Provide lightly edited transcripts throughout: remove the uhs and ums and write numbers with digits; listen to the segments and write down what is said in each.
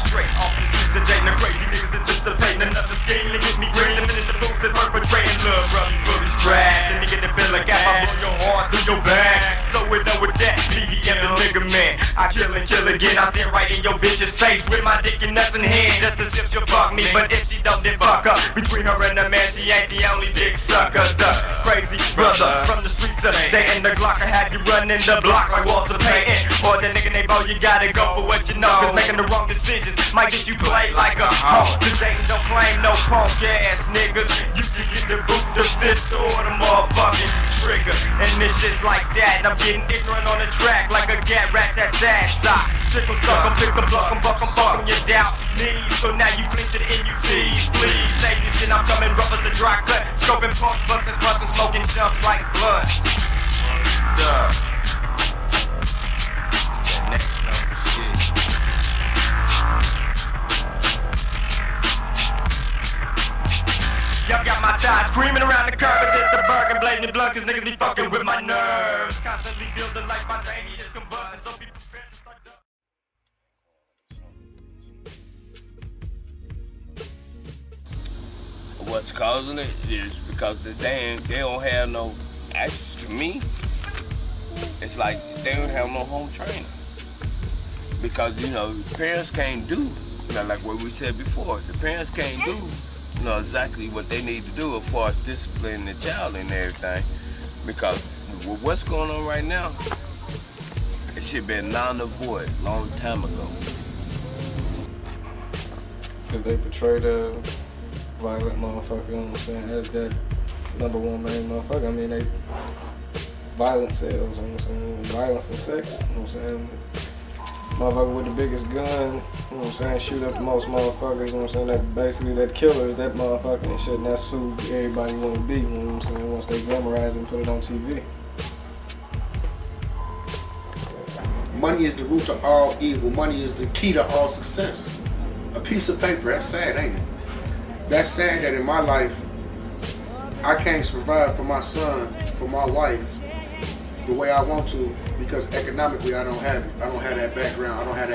straight off the streets of Dayton. The crazy niggas anticipating another scheme to get me green. Living in the booth and perpetrating love, brothers fully strapped. And nigga that feel like I blow your heart through your back. So we know with that, BDM the nigga man. I kill and kill again, I stand right in your bitch's face with my dick and nothing hand. Just as if she'll fuck me, but if she don't, then fuck her. Between her and the man, she ain't the only dick sucker. The crazy brother from the streets of Dayton. The Glock I had you running the block like Walter Payton. Or the nigga named Bo, you gotta go for what you know. Cause making the wrong decisions might get you played like a hoe. Cause Dayton don't claim no punk ass niggas. You can get the boot, the fist, or the motherfucking trigger. And this shit's like that. And I'm getting ignorant on the track like a gat rat that's ass stock. Sickle suck 'em, pick 'em, pluck 'em, buck 'em, fuck 'em, you doubt me. So now you cling to the NUTs, please. Say this shit, I'm coming rough as a dry cut. Scoping punks, busting blunts and smoking chumps like blood. That next number shit. Y'all got my thighs screaming around the curb as it's the burger, blading blood, cause niggas be fucking with my nerves. Constantly feel the life my vein is combusting, so be prepared to start up. What's causing it is because they don't have no access to me. It's like they don't have no home trainer. Because, you know, parents can't do, you know, like what we said before, the parents can't do, you know, exactly what they need to do as far as disciplining the child and everything. Because with what's going on right now, it should have been null and void long time ago. Because they portray the violent motherfucker, you know what I'm saying, as that number one main motherfucker. I mean, they violent sells, you know what I'm saying, violence and sex, you know what I'm saying. Motherfucker with the biggest gun, you know what I'm saying, shoot up the most motherfuckers, you know what I'm saying, that basically that killer is that motherfucker and shit, and that's who everybody want to be, you know what I'm saying, once they glamorize it and put it on TV. Money is the root to all evil. Money is the key to all success. A piece of paper, that's sad, ain't it? That's sad that in my life, I can't provide for my son, for my wife, the way I want to, because economically I don't have it. I don't have that background. I don't have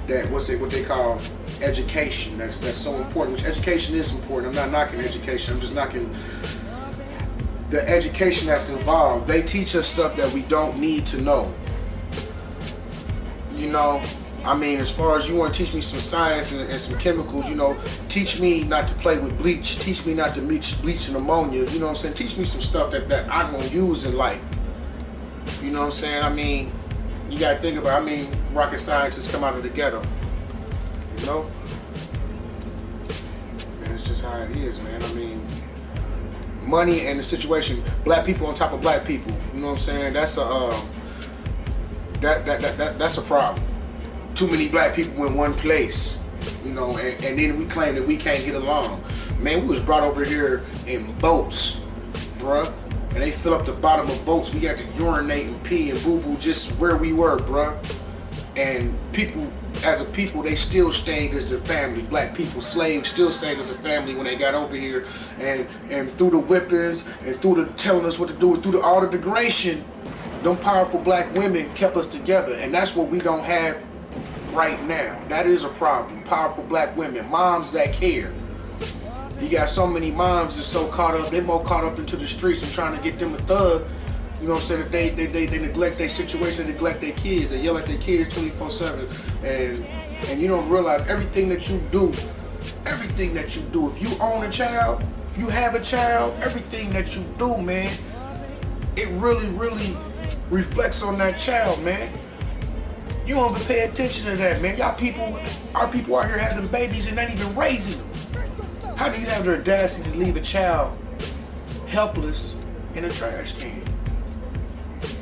that what they call education. That's so important. Which education is important. I'm not knocking education. I'm just knocking the education that's involved. They teach us stuff that we don't need to know. You know, I mean, as far as you want to teach me some science and some chemicals, you know, teach me not to play with bleach. Teach me not to mix bleach and ammonia. You know what I'm saying? Teach me some stuff that I'm going to use in life. You know what I'm saying? I mean, you got to think about it. I mean, rocket scientists come out of the ghetto. You know? Man, it's just how it is, man. I mean, money and the situation, black people on top of black people. You know what I'm saying? That's a that's a problem. Too many black people in one place, you know, and then we claim that we can't get along. Man, we was brought over here in boats, bruh, and they fill up the bottom of boats. We had to urinate and pee and boo-boo just where we were, bruh. And people, as a people, they still stayed as a family. Black people, slaves, still stayed as a family when they got over here. And through the whippings and through the telling us what to do and through all the degradation, them powerful black women kept us together. And that's what we don't have right now. That is a problem. Powerful black women, moms that care. You got so many moms that's so caught up, they more caught up into the streets and trying to get them a thug. You know what I'm saying? That they neglect their situation, they neglect their kids, they yell at their kids 24/7, and you don't realize everything that you do, if you own a child, if you have a child, everything that you do, man, it really, really reflects on that child, man. You don't even pay attention to that, man. Our people out here having babies and not even raising them. How do you have the audacity to leave a child helpless in a trash can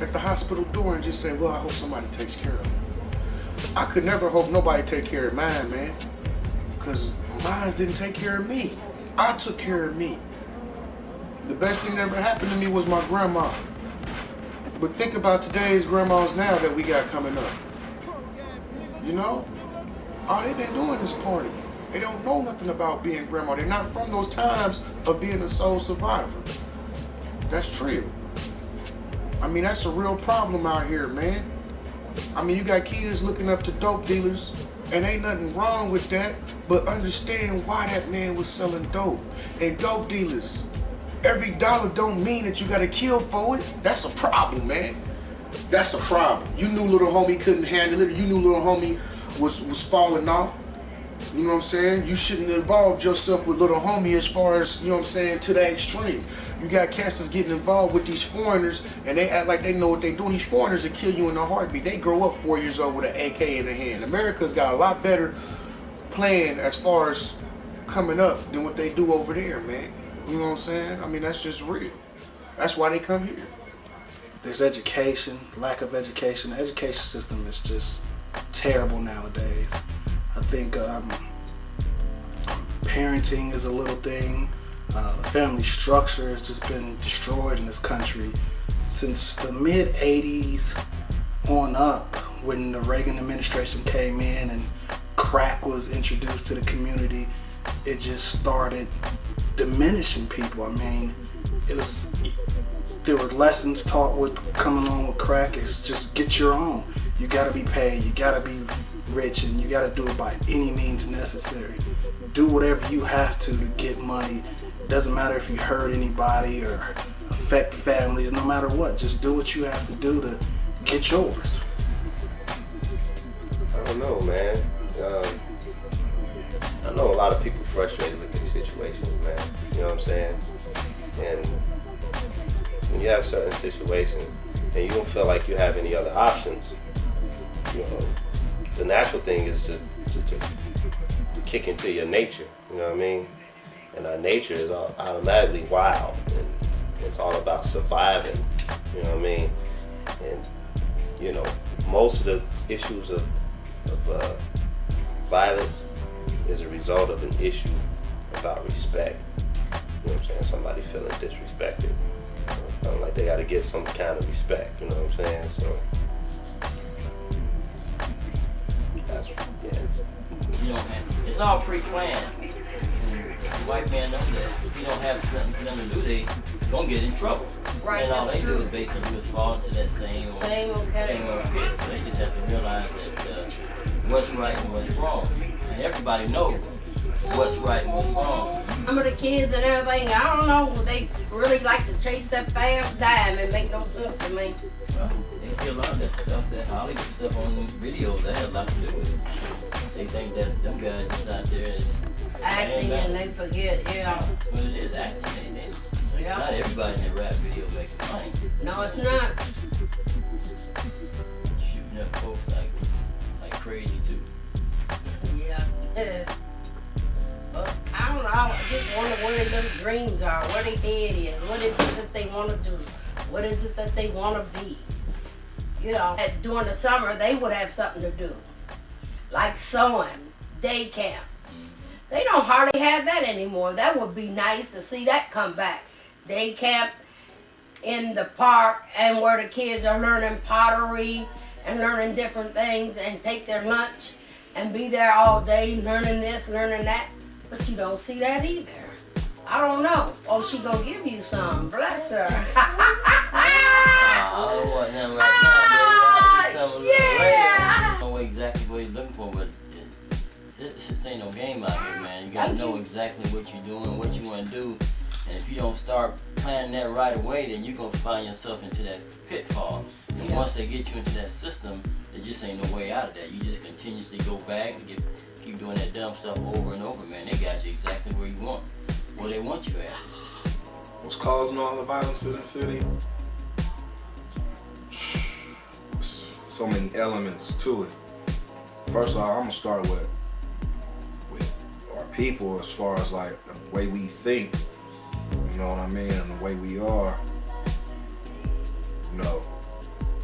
at the hospital door and just say, well, I hope somebody takes care of him? I could never hope nobody take care of mine, man, because mine didn't take care of me. I took care of me. The best thing that ever happened to me was my grandma. But think about today's grandmas now that we got coming up. You know? All they've been doing is party. They don't know nothing about being grandma. They're not from those times of being a soul survivor. That's true. I mean, that's a real problem out here, man. I mean, you got kids looking up to dope dealers And ain't nothing wrong with that, but understand why that man was selling dope. And dope dealers, every dollar don't mean that you gotta kill for it. That's a problem, man. That's a problem. You knew little homie couldn't handle it. You knew little homie was falling off. You know what I'm saying? You shouldn't have involved yourself with little homie as far as, you know what I'm saying, to that extreme. You got cats that's getting involved with these foreigners and they act like they know what they doing. These foreigners will kill you in a heartbeat. They grow up 4 years old with an AK in their hand. America's got a lot better plan as far as coming up than what they do over there, man. You know what I'm saying? I mean, that's just real. That's why they come here. There's education, lack of education. The education system is just terrible nowadays. I think parenting is a little thing. The family structure has just been destroyed in this country since the mid-'80s on up, when the Reagan administration came in and crack was introduced to the community. It just started diminishing people. I mean, there were lessons taught with coming along with crack. It's just get your own. You gotta be paid, you gotta be rich, and you gotta do it by any means necessary. Do whatever you have to get money. Doesn't matter if you hurt anybody or affect families, no matter what. Just do what you have to do to get yours. I don't know, man. I know a lot of people frustrated with these situations, man. You know what I'm saying? And when you have certain situations and you don't feel like you have any other options, you know, the natural thing is to kick into your nature, you know what I mean? And our nature is automatically wild, and it's all about surviving, you know what I mean? And, you know, most of the issues of violence is a result of an issue about respect. You know what I'm saying? Somebody feeling disrespected, feeling like they gotta get some kind of respect, you know what I'm saying? So, that's, yeah. You know, it's all pre-planned. The white man knows that. If you don't have something for them to do, they gonna get in trouble. Right. And all they do is basically just fall into that same old pit. So they just have to realize that what's right and what's wrong. And everybody knows what's right and what's wrong. Some of the kids and everything, I don't know, they really like to chase that fast dime and make no sense to me. They see a lot of that stuff, that Hollywood stuff on the videos, that has a lot to do with it. They think that them guys just out there is Acting and they forget, yeah. Well, it is acting. Yeah. Not everybody in the rap video making money. No, it's not. Shooting up folks like crazy too. Yeah. But I don't know, I just wonder where their dreams are, where their head is, what is it that they want to do, what is it that they want to be. You know, during the summer they would have something to do, like sewing, day camp. They don't hardly have that anymore. That would be nice to see that come back. Day camp in the park, and where the kids are learning pottery and learning different things and take their lunch and be there all day learning this, learning that. But you don't see that either. I don't know. Oh, she gonna give you some. Bless her. I don't want nothing right now, baby. Yeah. I don't know exactly what you're looking for, but this ain't no game out here, man. You gotta know exactly what you're doing, what you want to do. And if you don't start planning that right away, then you're gonna find yourself into that pitfall. And once they get you into that system, there just ain't no way out of that. You just continuously go back and keep doing that dumb stuff over and over, man. They got you exactly where you want, where they want you at. What's causing all the violence in the city? So many elements to it. First of all, I'm gonna start with our people, as far as like the way we think, you know what I mean, and the way we are. You know,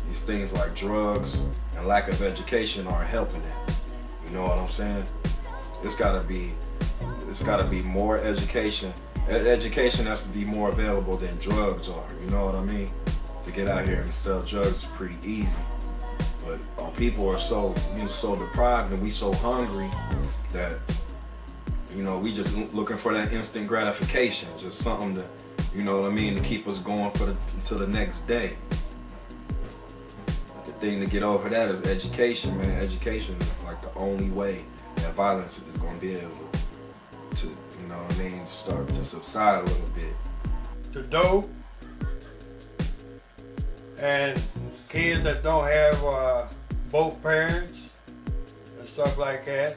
these things like drugs and lack of education are helping it. You know what I'm saying? It's gotta be more education. Education has to be more available than drugs are. You know what I mean? To get out here and sell drugs is pretty easy. But our people are so deprived, and we so hungry that, you know, we just looking for that instant gratification, just something to, you know what I mean, to keep us going until the next day. thing to get over that is education, man. Education is like the only way that violence is gonna be able to, you know what I mean, start to subside a little bit. The dope and kids that don't have both parents and stuff like that.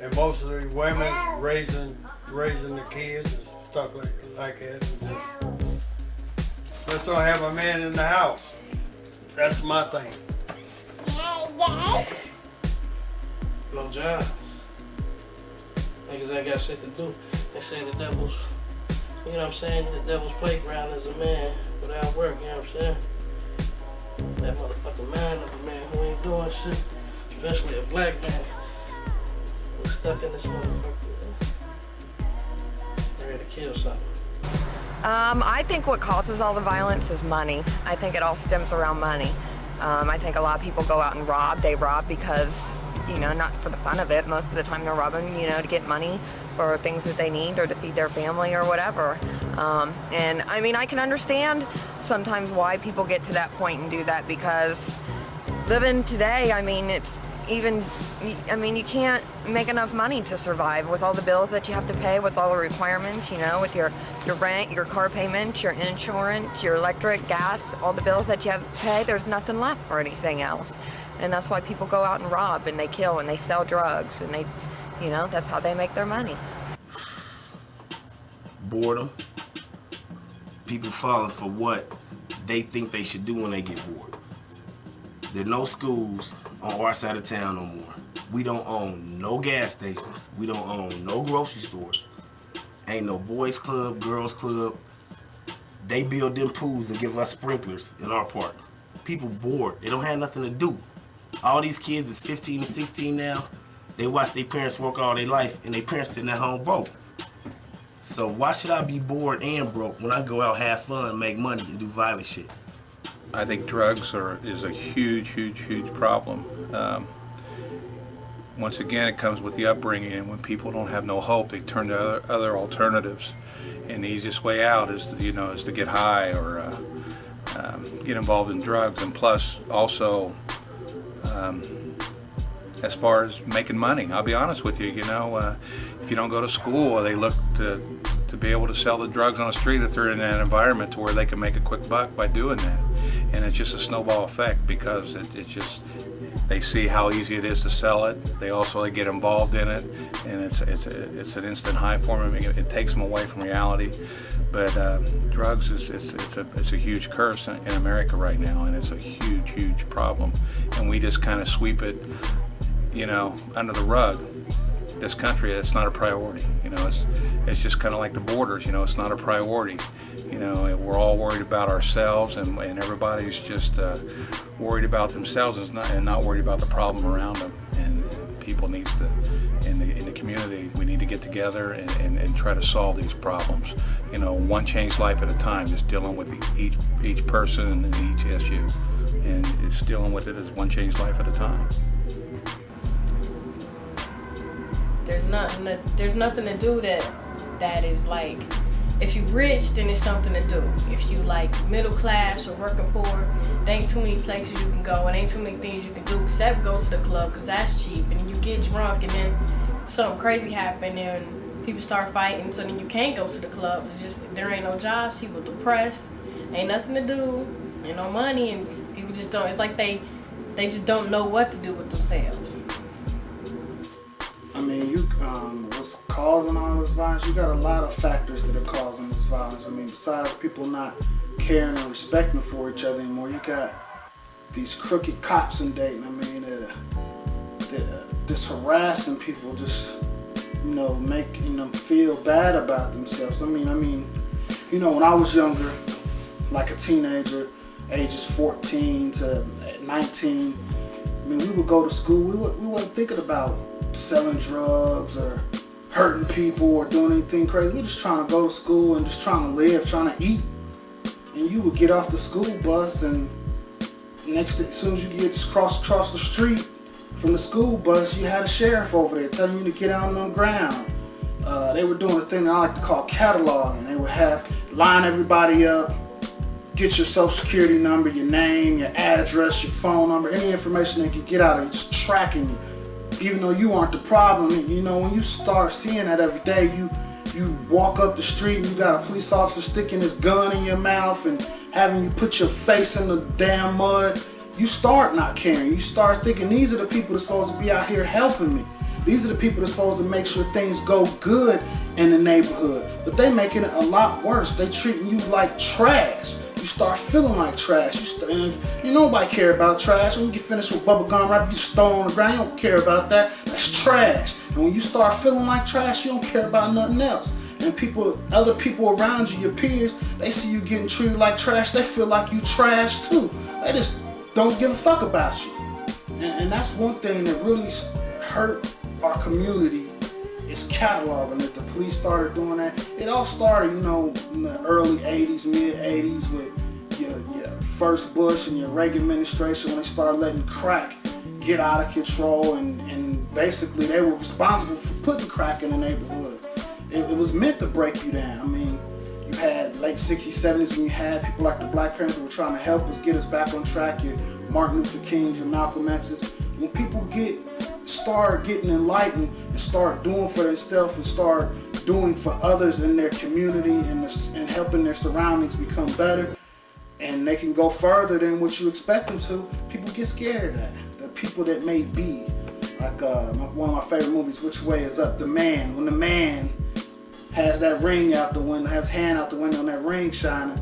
And mostly women raising the kids and stuff like that. Just don't have a man in the house. That's my thing. No job. Niggas ain't got shit to do. They say the devil's, you know what I'm saying? The devil's playground is a man without work, you know what I'm saying? That motherfucking mind of a man who ain't doing shit, especially a black man who's stuck in this motherfucker. They're ready to kill something. I think what causes all the violence is money. I think it all stems around money. I think a lot of people go out and rob. They rob because, you know, not for the fun of it. Most of the time they're robbing, you know, to get money for things that they need or to feed their family or whatever. And I mean, I can understand sometimes why people get to that point and do that, because living today, I mean, you can't make enough money to survive with all the bills that you have to pay, with all the requirements, you know, with your rent, your car payment, your insurance, your electric, gas, all the bills that you have to pay. There's nothing left for anything else. And that's why people go out and rob and they kill and they sell drugs and they, you know, that's how they make their money. Boredom. People falling for what they think they should do when they get bored. There are no schools on our side of town no more. We don't own no gas stations. We don't own no grocery stores. Ain't no boys club, girls club. They build them pools and give us sprinklers in our park. People bored. They don't have nothing to do. All these kids is 15 and 16 now. They watch their parents work all their life and their parents sitting at home broke. So why should I be bored and broke when I go out, have fun, make money, and do violent shit? I think drugs is a huge, huge, huge problem. Once again, it comes with the upbringing, and when people don't have no hope, they turn to other alternatives. And the easiest way out is, you know, is to get high or get involved in drugs. And plus, also, as far as making money, I'll be honest with you, you know, if you don't go to school, they look to be able to sell the drugs on the street if they're in that environment to where they can make a quick buck by doing that. And it's just a snowball effect because it just, they see how easy it is to sell it. They get involved in it, and it's an instant high for them. It takes them away from reality. But drugs it's a huge curse in America right now, and it's a huge, huge problem. And we just kind of sweep it, you know, under the rug. This country, it's not a priority. You know, it's just kind of like the borders. You know, it's not a priority. You know, we're all worried about ourselves, and everybody's just worried about themselves and not worried about the problem around them. And people needs to, in the community, we need to get together and try to solve these problems. You know, one changed life at a time, just dealing with each person and each issue, and just dealing with it as one changed life at a time. There's nothing to do that is like, if you rich, then it's something to do. If you like middle class or working poor, there ain't too many places you can go and ain't too many things you can do except go to the club, because that's cheap. And then you get drunk and then something crazy happen and people start fighting, so then you can't go to the club. It's just, there ain't no jobs, people depressed, ain't nothing to do, ain't no money, and people just don't, it's like they just don't know what to do with themselves. I mean, what's causing all this violence? You got a lot of factors that are causing this violence. I mean, besides people not caring and respecting for each other anymore, you got these crooked cops in Dayton. I mean, they're just harassing people, just, you know, making them feel bad about themselves. I mean, you know, when I was younger, like a teenager, ages 14 to 19, I mean, we would go to school. We wasn't thinking about selling drugs or hurting people or doing anything crazy. We were just trying to go to school and just trying to live, trying to eat. And you would get off the school bus, and as soon as you get across the street from the school bus, you had a sheriff over there telling you to get out on the ground. They were doing a thing that I like to call cataloging. They would line everybody up, get your social security number, your name, your address, your phone number, any information they can get out of it, it's tracking you. Even though you aren't the problem, you know, when you start seeing that every day, you walk up the street and you got a police officer sticking his gun in your mouth and having you put your face in the damn mud, you start not caring. You start thinking, these are the people that's supposed to be out here helping me. These are the people that's supposed to make sure things go good in the neighborhood. But they making it a lot worse. They treating you like trash. You start feeling like trash. And if you nobody care about trash. When you get finished with bubble gum wrap, you stone on the ground. You don't care about that. That's trash. And when you start feeling like trash, you don't care about nothing else. And other people around you, your peers, they see you getting treated like trash. They feel like you trash too. They just don't give a fuck about you. And that's one thing that really hurt our community, is cataloging. That the police started doing that. It all started, you know, in the early 80s, mid 80s with your first Bush and your Reagan administration, when they started letting crack get out of control, and basically they were responsible for putting crack in the neighborhoods. It was meant to break you down. I mean, you had late 60s, 70s when you had people like the Black Panthers who were trying to help us, get us back on track, your Martin Luther Kings, your Malcolm X's. When people start getting enlightened and start doing for themselves and start doing for others in their community and helping their surroundings become better, and they can go further than what you expect them to, people get scared of that. The people that may be, like one of my favorite movies, Which Way Is Up? The Man. When the man has that ring out the window, has hand out the window and that ring shining,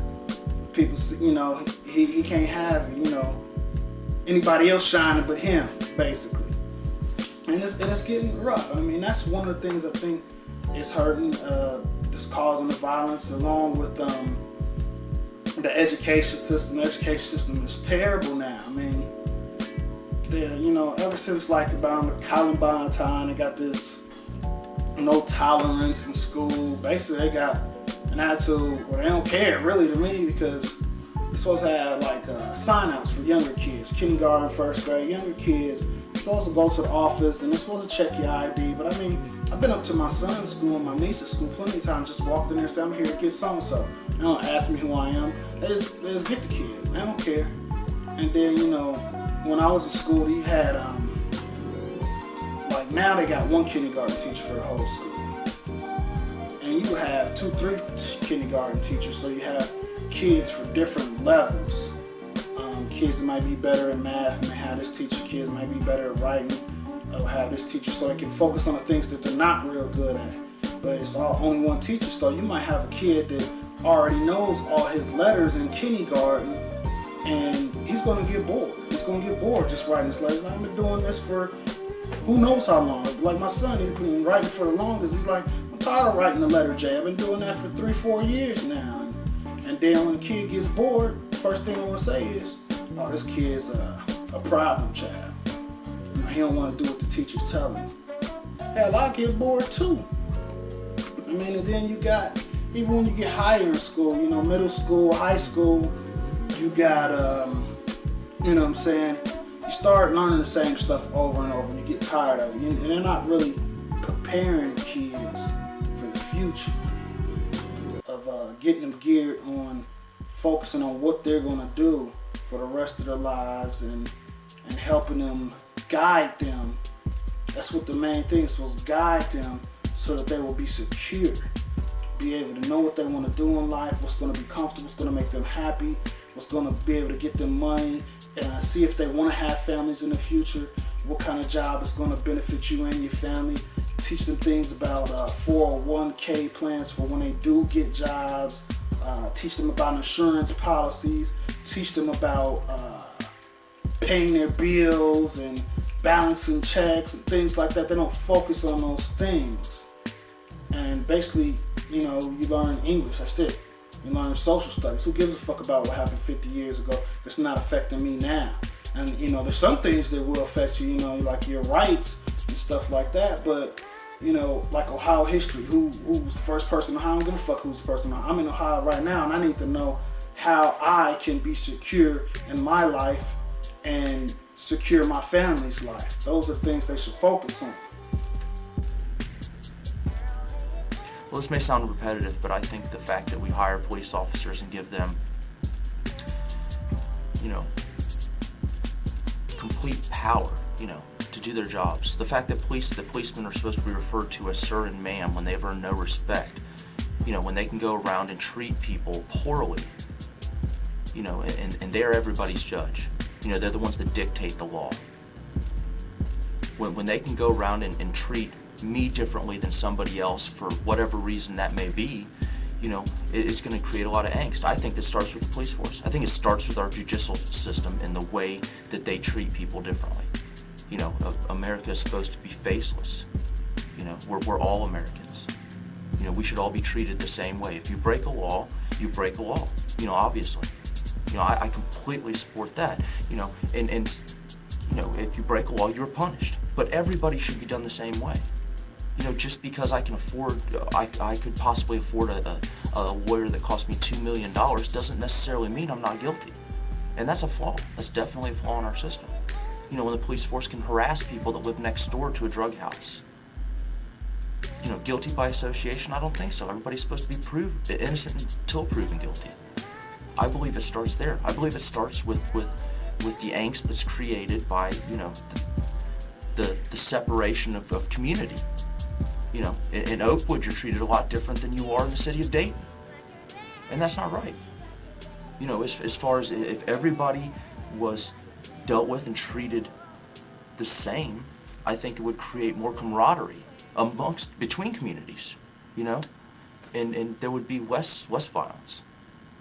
people, you know, he can't have, you know, anybody else shining but him, basically. And it's getting rough. I mean, that's one of the things I think is hurting, is causing the violence, along with the education system. The education system is terrible now. I mean, you know, ever since like about the Columbine time, they got this no tolerance in school. Basically, they got an attitude where they don't care really to me, because they're supposed to have like sign-outs for younger kids, kindergarten, first grade, younger kids. You're supposed to go to the office and they're supposed to check your ID. But I mean, I've been up to my son's school and my niece's school plenty of times, just walked in there and said, I'm here to get so-and-so. They don't ask me who I am. They just get the kid. They don't care. And then, you know, when I was in school, you had, like now they got one kindergarten teacher for the whole school. And you have 2, 3 kindergarten teachers, so you have kids for different levels. Kids that might be better at math may have this teacher. Kids might be better at writing, have this teacher, so they can focus on the things that they're not real good at. But it's only one teacher, so you might have a kid that already knows all his letters in kindergarten, and he's gonna get bored. He's gonna get bored just writing his letters. I've been doing this for who knows how long. Like my son, he's been writing for the longest. He's like, I'm tired of writing the letter J. I've been doing that for 3, 4 years now. And then when the kid gets bored, first thing I want to say is, oh, this kid's a problem child. You know, he don't want to do what the teacher's telling him. Hell, I get bored too. I mean, and then you got, even when you get higher in school, you know, middle school, high school, you got, you know what I'm saying, you start learning the same stuff over and over, and you get tired of it. And they're not really preparing kids for the future of getting them geared on focusing on what they're going to do for the rest of their lives, and helping them, guide them. That's what the main thing is, supposed to guide them so that they will be secure, be able to know what they want to do in life, what's going to be comfortable, what's going to make them happy, what's going to be able to get them money, and see if they want to have families in the future, what kind of job is going to benefit you and your family. Teach them things about 401k plans for when they do get jobs. Teach them about insurance policies. Teach them about paying their bills and balancing checks and things like that. They don't focus on those things. And basically, you know, you learn English. That's it. You learn social studies. Who gives a fuck about what happened 50 years ago? It's not affecting me now. And you know, there's some things that will affect you. You know, like your rights and stuff like that. But you know, like Ohio history, who was the first person in Ohio? I don't give a fuck who's the person in Ohio. I'm in Ohio right now, and I need to know how I can be secure in my life and secure my family's life. Those are things they should focus on. Well, this may sound repetitive, but I think the fact that we hire police officers and give them you know, complete power, you know, to do their jobs. The fact that the policemen are supposed to be referred to as sir and ma'am when they've earned no respect, you know, when they can go around and treat people poorly, you know, and they're everybody's judge. You know, they're the ones that dictate the law. When they can go around and treat me differently than somebody else for whatever reason that may be, you know, it's going to create a lot of angst. I think that starts with the police force. I think it starts with our judicial system and the way that they treat people differently. You know, America is supposed to be faceless. You know, we're all Americans. You know, we should all be treated the same way. If you break a law, you break a law. You know, obviously. You know, I completely support that. You know, and you know, if you break a law, you're punished. But everybody should be done the same way. You know, just because I can afford, I could possibly afford a lawyer that cost me $2 million doesn't necessarily mean I'm not guilty. And that's a flaw. That's definitely a flaw in our system. You know, when the police force can harass people that live next door to a drug house. You know, guilty by association? I don't think so. Everybody's supposed to be proved innocent until proven guilty. I believe it starts there. I believe it starts with the angst that's created by, you know, the separation of community. You know, in Oakwood, you're treated a lot different than you are in the city of Dayton. And that's not right. You know, as far as if everybody was dealt with and treated the same, I think it would create more camaraderie between communities, you know? And there would be less violence,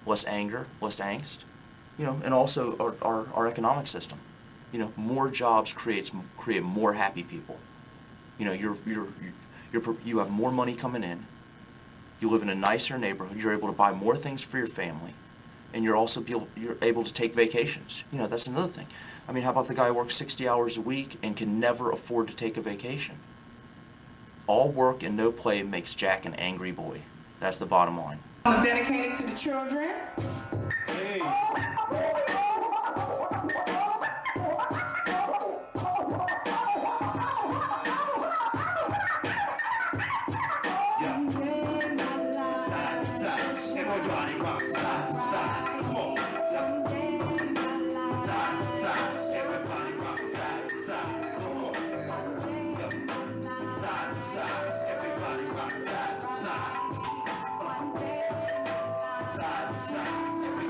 less anger, less angst, you know, and also our economic system. You know, more jobs create more happy people. You know, you have more money coming in, you live in a nicer neighborhood, you're able to buy more things for your family, and you're able to take vacations. You know, that's another thing. I mean, how about the guy who works 60 hours a week and can never afford to take a vacation? All work and no play makes Jack an angry boy. That's the bottom line. I'm dedicated to the children. Hey. Side to side, everybody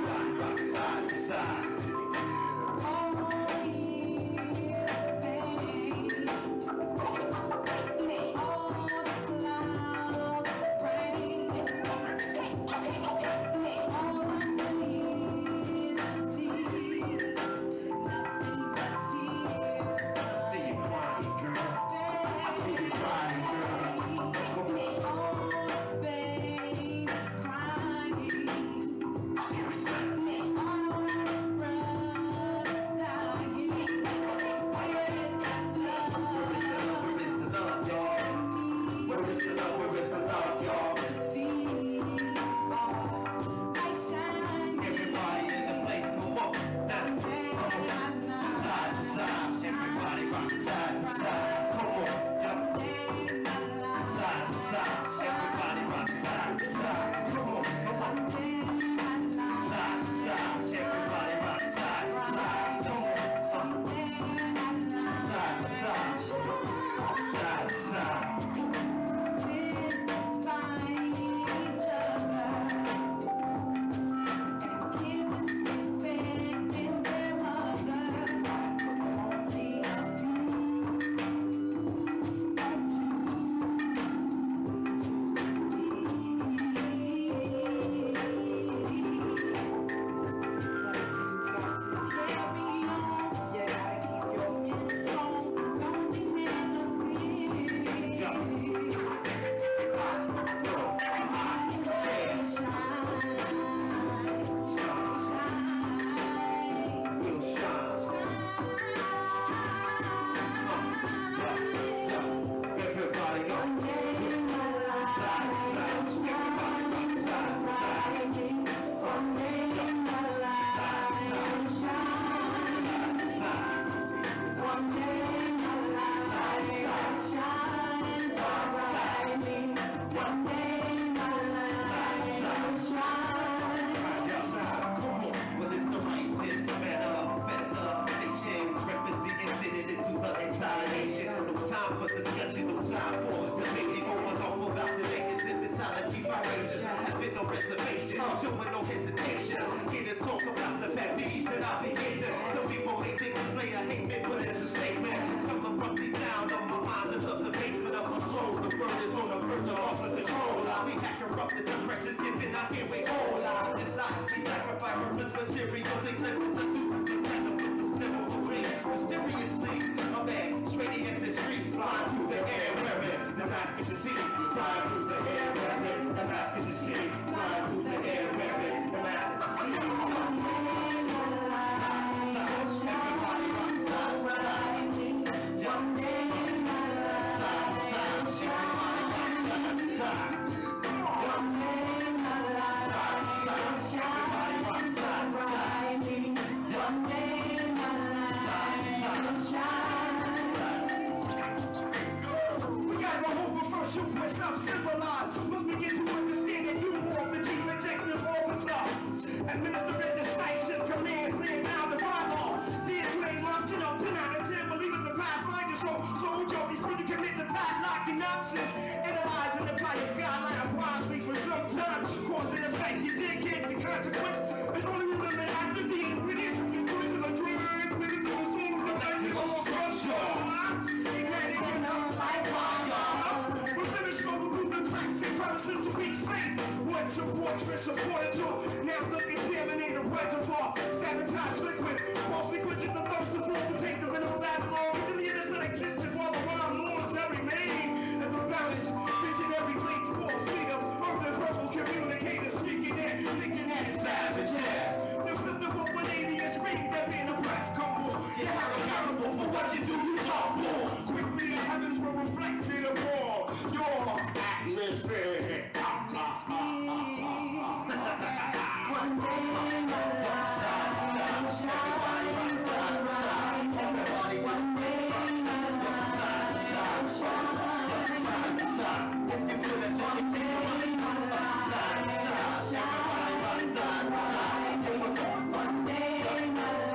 virus material, they live with the news and kind of with the stem of the ring. Mysterious things, a man straight against the street, flying through the air, wearing the mask of the city. Flying through the air, wearing the mask of the city. Flying through the air, wearing the mask of the city. Everybody rock side to side. Young man, side to side. Everybody rock side to side. Young man, side to side. Everybody rock side to side. Young man, side to side. We got no hope of first you myself civilized. Must begin to understand that you are the chief executive officer. Administering decisive command, clear down the bylaw. The acclaimed option of 10 out of 10, believe in the pathfinder. So soldier, before you commit the padlocking options, analyze and apply your skyline wisely for some time. Cause and effect, you did get the consequence. It's only remembered after the ingredients of your poison or drugs. Minutes of the storm of the back, you all crush igniting your nose like fire. We're finished over through the cracks and crevices to reach fate. Once a fortress of fortitude, now the contaminate the reservoir. Sabotage liquid, falsely quenching the thirst of war. We take the mineral Babylon, we delete the sun existed while the rhyme lords that remain. And the balance, reaching every link for a fleet of urban verbal communicators speaking and thinking that it's savage, yeah. They flip the rope 180 and scream that being a press couple. You're held accountable for what you do, you talk more. Quickly the heavens will reflect it upon your atmosphere. One day in my life, everybody shine, everybody one day in my life, shine, into the one day in my life, everybody shine, one day in my life,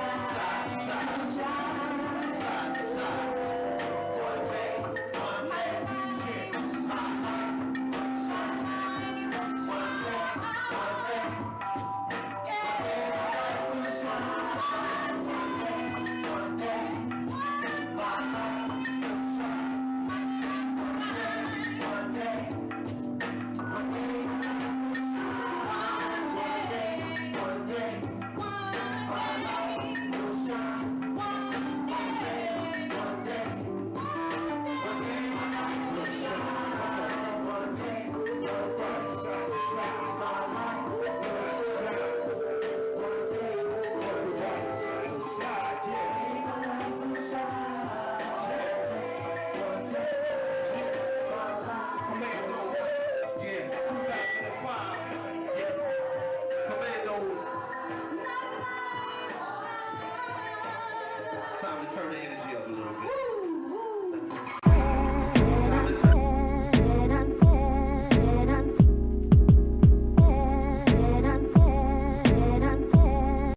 Time to turn the energy up a little bit.